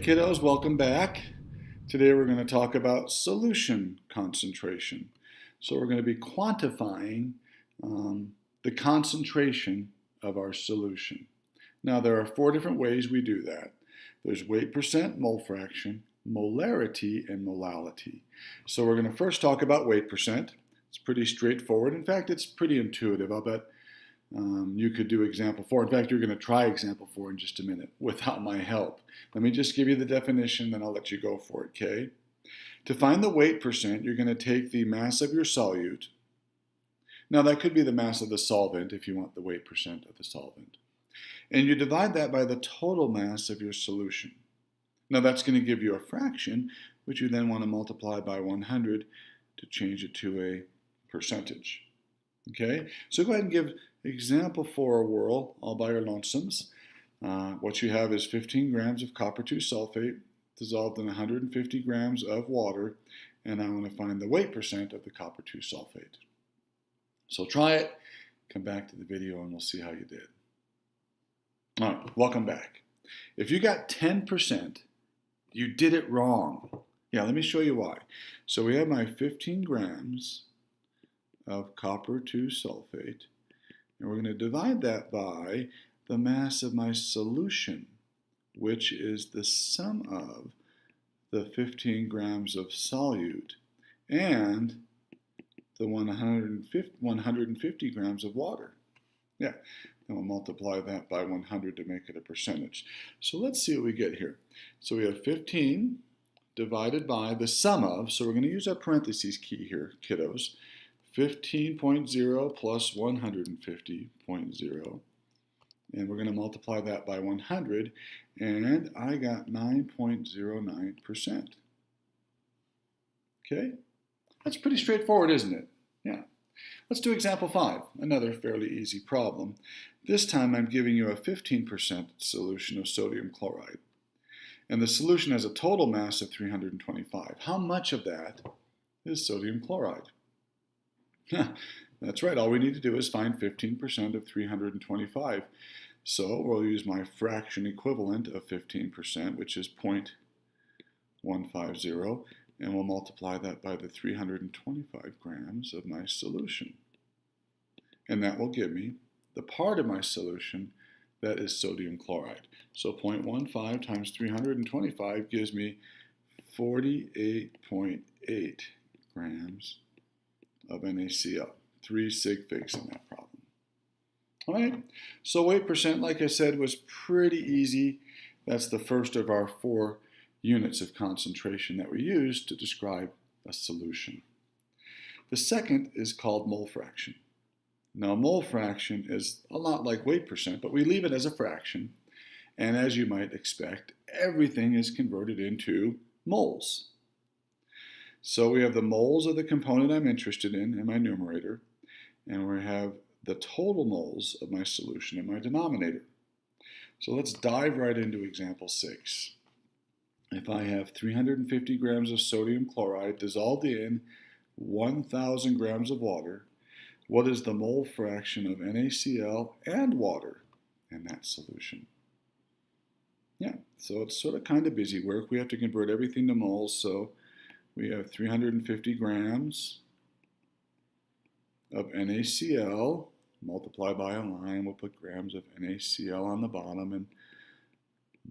kiddos, welcome back. Today we're going to talk about solution concentration. So we're going to be quantifying the concentration of our solution. Now there are 4 different ways we do that. There's weight percent, mole fraction, molarity, and molality. So we're going to first talk about weight percent. It's pretty straightforward. In fact, it's pretty intuitive. I'll bet you could do example 4. In fact, you're going to try example 4 in just a minute without my help. Let me just give you the definition, then I'll let you go for it, okay? To find the weight percent, you're going to take the mass of your solute. Now, that could be the mass of the solvent if you want the weight percent of the solvent. And you divide that by the total mass of your solution. Now, that's going to give you a fraction, which you then want to multiply by 100 to change it to a percentage. Okay, so go ahead and give example 4 a whirl, all by your lonesomes. What you have is 15 grams of copper 2 sulfate dissolved in 150 grams of water, and I want to find the weight percent of the copper 2 sulfate. So try it, come back to the video, and we'll see how you did. All right, welcome back. If you got 10%, you did it wrong. Yeah, let me show you why. So we have my 15 grams of copper 2 sulfate, and we're going to divide that by the mass of my solution, which is the sum of the 15 grams of solute and the 150 grams of water. Yeah, and we'll multiply that by 100 to make it a percentage. So let's see what we get here. So we have 15 divided by the sum of, so we're going to use our parentheses key here, kiddos, 15.0 plus 150.0, and we're going to multiply that by 100, and I got 9.09%. Okay, that's pretty straightforward, isn't it? Yeah. Let's do example 5, another fairly easy problem. This time I'm giving you a 15% solution of sodium chloride, and the solution has a total mass of 325. How much of that is sodium chloride? That's right, all we need to do is find 15% of 325. So we'll use my fraction equivalent of 15%, which is 0.150, and we'll multiply that by the 325 grams of my solution. And that will give me the part of my solution that is sodium chloride. So 0.15 times 325 gives me 48.8 grams of NaCl, 3 sig figs in that problem. All right, so weight percent, like I said, was pretty easy. That's the first of our 4 units of concentration that we use to describe a solution. The second is called mole fraction. Now, mole fraction is a lot like weight percent, but we leave it as a fraction. And as you might expect, everything is converted into moles. So we have the moles of the component I'm interested in my numerator, and we have the total moles of my solution in my denominator. So let's dive right into example 6. If I have 350 grams of sodium chloride dissolved in 1,000 grams of water, what is the mole fraction of NaCl and water in that solution? Yeah, so it's sort of kind of busy work. We have to convert everything to moles, so we have 350 grams of NaCl, multiply by a line, we'll put grams of NaCl on the bottom and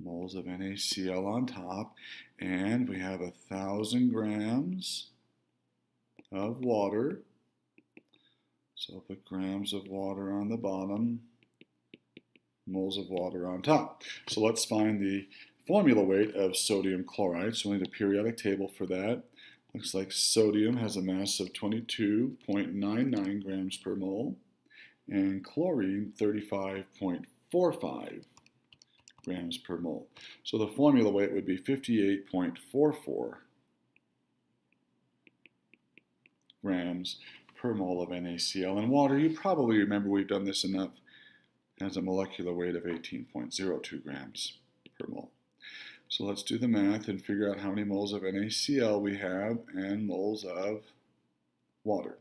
moles of NaCl on top, and we have 1,000 grams of water, so I'll put grams of water on the bottom, moles of water on top. So let's find the formula weight of sodium chloride, so we need a periodic table for that. Looks like sodium has a mass of 22.99 grams per mole, and chlorine 35.45 grams per mole. So the formula weight would be 58.44 grams per mole of NaCl. And water, you probably remember we've done this enough, has a molecular weight of 18.02 grams per mole. So let's do the math and figure out how many moles of NaCl we have and moles of water.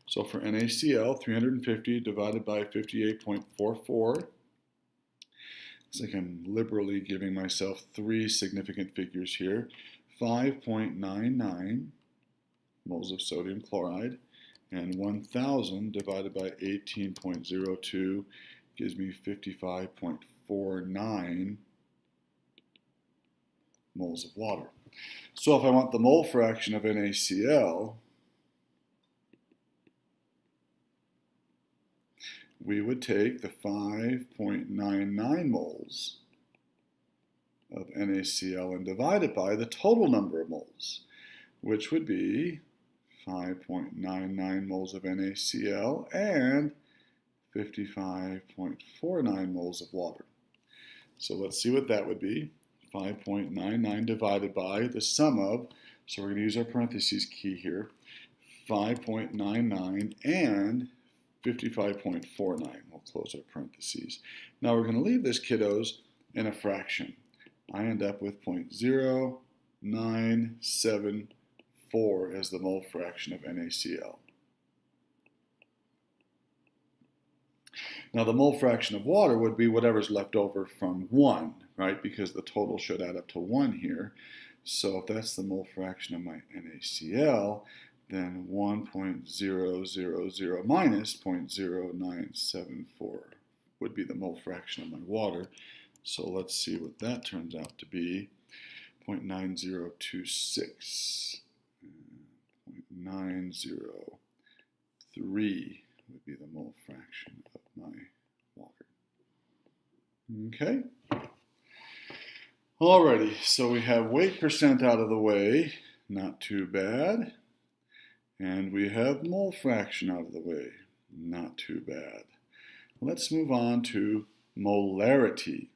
So for NaCl, 350 divided by 58.44 Looks like I'm liberally giving myself 3 significant figures here. 5.99 moles of sodium chloride, and 1,000 divided by 18.02 gives me 55.49 moles of water. So if I want the mole fraction of NaCl, we would take the 5.99 moles of NaCl and divide it by the total number of moles, which would be 5.99 moles of NaCl and 55.49 moles of water. So let's see what that would be. 5.99 divided by the sum of, so we're going to use our parentheses key here, 5.99 and 55.49. We'll close our parentheses. Now we're going to leave this, kiddos, in a fraction. I end up with 0.0974 as the mole fraction of NaCl. Now the mole fraction of water would be whatever's left over from 1, right? Because the total should add up to 1 here. So if that's the mole fraction of my NaCl, then 1.000 minus 0.0974 would be the mole fraction of my water. So let's see what that turns out to be. 0.9026. 0.903 would be the mole fraction of my water. Okay. Alrighty, so we have weight percent out of the way, not too bad. And we have mole fraction out of the way, not too bad. Let's move on to molarity.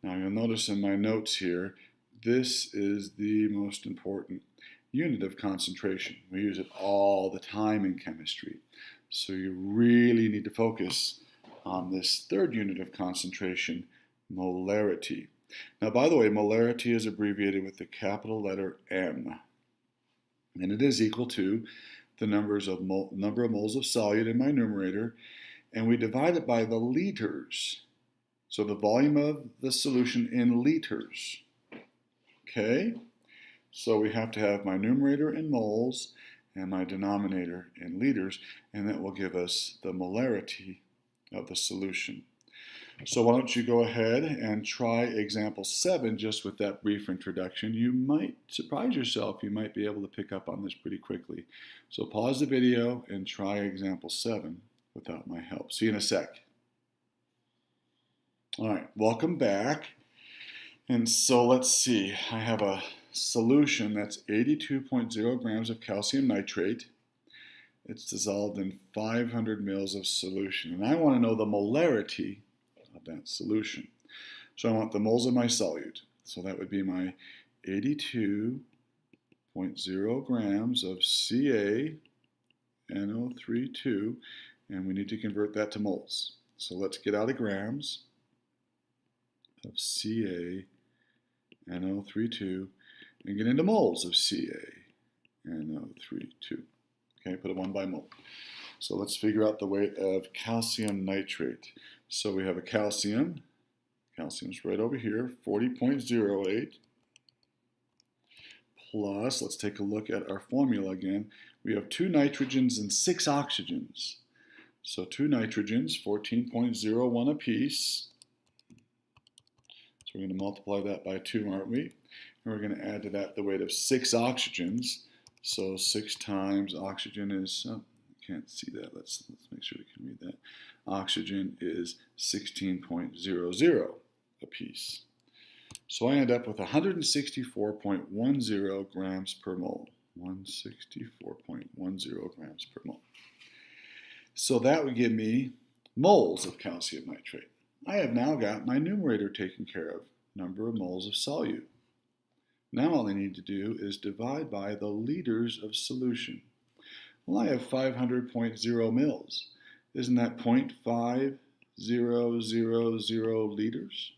Now you'll notice in my notes here, this is the most important unit of concentration. We use it all the time in chemistry. So you really need to focus on this third unit of concentration, molarity. Now, by the way, molarity is abbreviated with the capital letter M. And it is equal to the number of moles of solute in my numerator, and we divide it by the liters. So the volume of the solution in liters. Okay? So we have to have my numerator in moles and my denominator in liters, and that will give us the molarity of the solution. So why don't you go ahead and try example 7 just with that brief introduction. You might surprise yourself. You might be able to pick up on this pretty quickly. So pause the video and try example 7 without my help. See you in a sec. All right, welcome back. And so let's see. I have a solution that's 82.0 grams of calcium nitrate. It's dissolved in 500 mils of solution. And I want to know the molarity of that solution. So I want the moles of my solute. So that would be my 82.0 grams of CaNO3,2, and we need to convert that to moles. So let's get out of grams of CaNO3,2 and get into moles of CaNO3,2. Okay, put a 1 by mole. So let's figure out the weight of calcium nitrate. So we have a calcium. Calcium's right over here, 40.08. Plus, let's take a look at our formula again. We have 2 nitrogens and 6 oxygens. So 2 nitrogens, 14.01 apiece. So we're going to multiply that by 2, aren't we? And we're going to add to that the weight of 6 oxygens. So 6 times oxygen is, oh, can't see that. Let's make sure we can read that. Oxygen is 16.00 apiece. So I end up with 164.10 grams per mole. 164.10 grams per mole. So that would give me moles of calcium nitrate. I have now got my numerator taken care of, number of moles of solute. Now all I need to do is divide by the liters of solution. Well, I have 500.0 mils. Isn't that 0.5000 liters?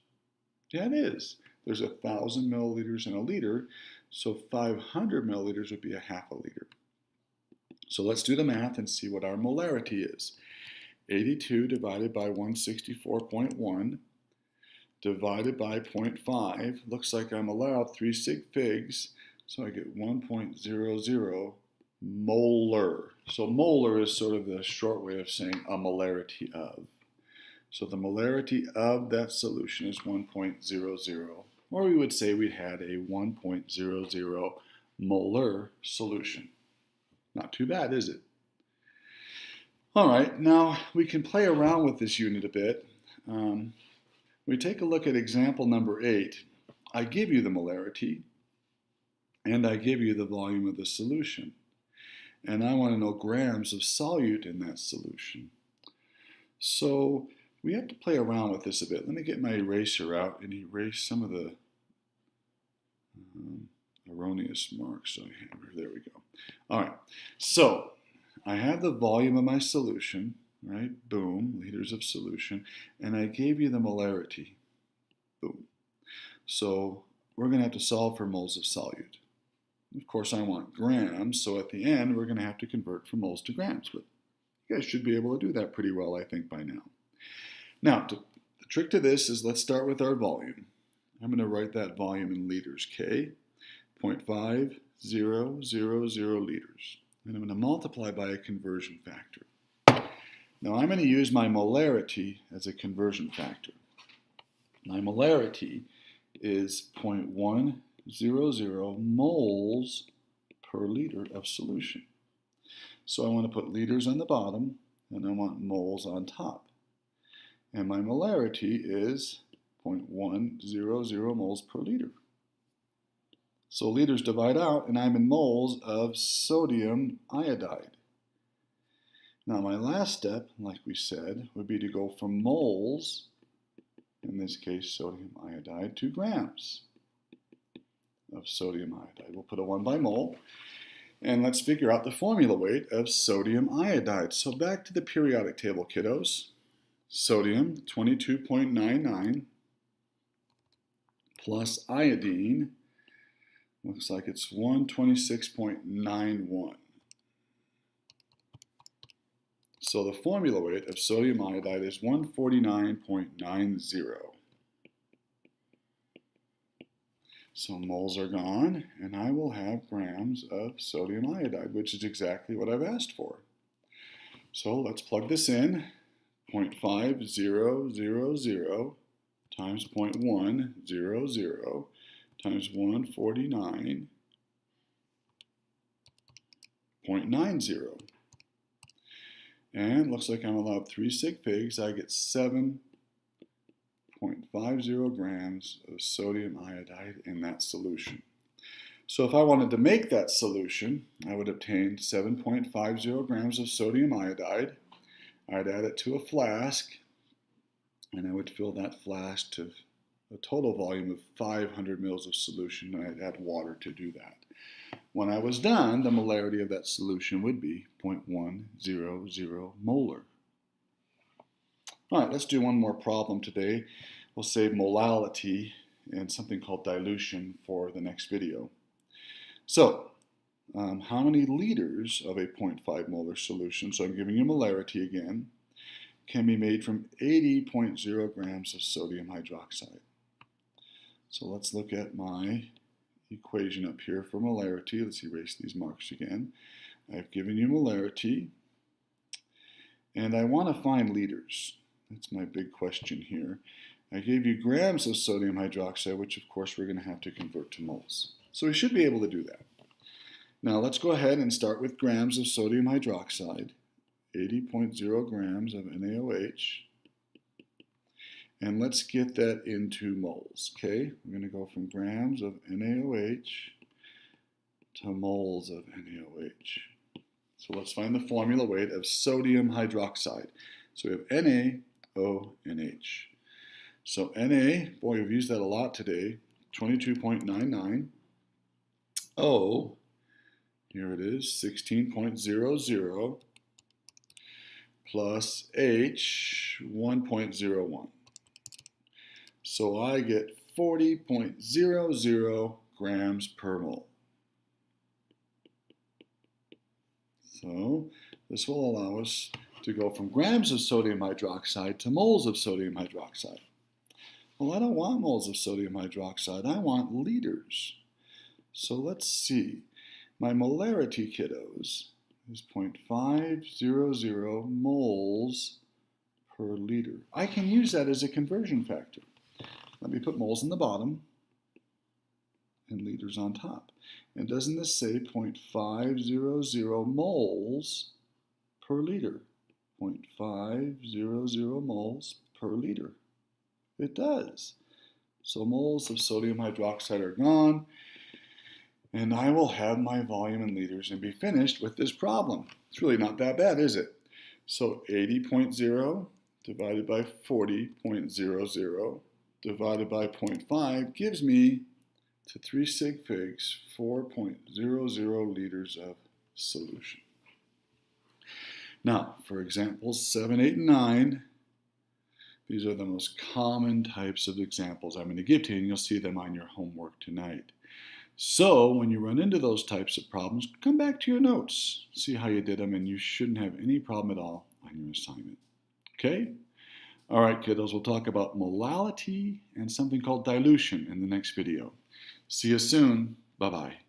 Yeah, it is. There's 1,000 milliliters in a liter, so 500 milliliters would be a half a liter. So let's do the math and see what our molarity is. 82 divided by 164.1 divided by 0.5. Looks like I'm allowed 3 sig figs, so I get 1.00 molar. So molar is sort of the short way of saying a molarity of. So the molarity of that solution is 1.00, or we would say we had a 1.00 molar solution. Not too bad, is it? All right, now we can play around with this unit a bit. We take a look at example number 8. I give you the molarity, and I give you the volume of the solution. And I want to know grams of solute in that solution. So we have to play around with this a bit. Let me get my eraser out and erase some of the erroneous marks. There we go. All right, so I have the volume of my solution, right? Boom, liters of solution. And I gave you the molarity. Boom. So we're going to have to solve for moles of solute. Of course, I want grams, so at the end, we're going to have to convert from moles to grams. But you guys should be able to do that pretty well, I think, by now. Now, the trick to this is let's start with our volume. I'm going to write that volume in liters, K, 0.5000 liters. And I'm going to multiply by a conversion factor. Now, I'm going to use my molarity as a conversion factor. My molarity is 0.100 moles per liter of solution. So I want to put liters on the bottom, and I want moles on top. And my molarity is 0.100 moles per liter. So liters divide out, and I'm in moles of sodium iodide. Now my last step, like we said, would be to go from moles, in this case sodium iodide, to grams of sodium iodide. We'll put a 1 by mole, and let's figure out the formula weight of sodium iodide. So back to the periodic table, kiddos. Sodium, 22.99, plus iodine, looks like it's 126.91. So the formula weight of sodium iodide is 149.90. So moles are gone, and I will have grams of sodium iodide, which is exactly what I've asked for. So let's plug this in. 0.5000 times 0.100 times 149.90. And looks like I'm allowed 3 sig figs. I get 7.50 grams of sodium iodide in that solution. So if I wanted to make that solution, I would obtain 7.50 grams of sodium iodide. I'd add it to a flask, and I would fill that flask to a total volume of 500 mils of solution, and I'd add water to do that. When I was done, the molarity of that solution would be 0.100 molar. All right, let's do one more problem today. We'll save molality and something called dilution for the next video. So, how many liters of a 0.5 molar solution, so I'm giving you molarity again, can be made from 80.0 grams of sodium hydroxide? So let's look at my equation up here for molarity. Let's erase these marks again. I've given you molarity, and I want to find liters. That's my big question here. I gave you grams of sodium hydroxide, which of course we're going to have to convert to moles. So we should be able to do that. Now let's go ahead and start with grams of sodium hydroxide, 80.0 grams of NaOH, and let's get that into moles, okay? We're going to go from grams of NaOH to moles of NaOH. So let's find the formula weight of sodium hydroxide. So we have NaONH. So Na, boy, we've used that a lot today, 22.99. O, here it is, 16.00, plus H, 1.01. So I get 40.00 grams per mole. So this will allow us to go from grams of sodium hydroxide to moles of sodium hydroxide. Well, I don't want moles of sodium hydroxide. I want liters. So let's see. My molarity, kiddos, is 0.500 moles per liter. I can use that as a conversion factor. Let me put moles in the bottom and liters on top. And doesn't this say 0.500 moles per liter? 0.500 moles per liter. It does. So moles of sodium hydroxide are gone, and I will have my volume in liters and be finished with this problem. It's really not that bad, is it? So 80.0 divided by 40.00 divided by 0.5 gives me, to 3 sig figs, 4.00 liters of solution. Now, for examples 7, 8, and 9, these are the most common types of examples I'm going to give to you, and you'll see them on your homework tonight. So, when you run into those types of problems, come back to your notes, see how you did them, and you shouldn't have any problem at all on your assignment. Okay? All right, kiddos, we'll talk about molality and something called dilution in the next video. See you soon. Bye-bye.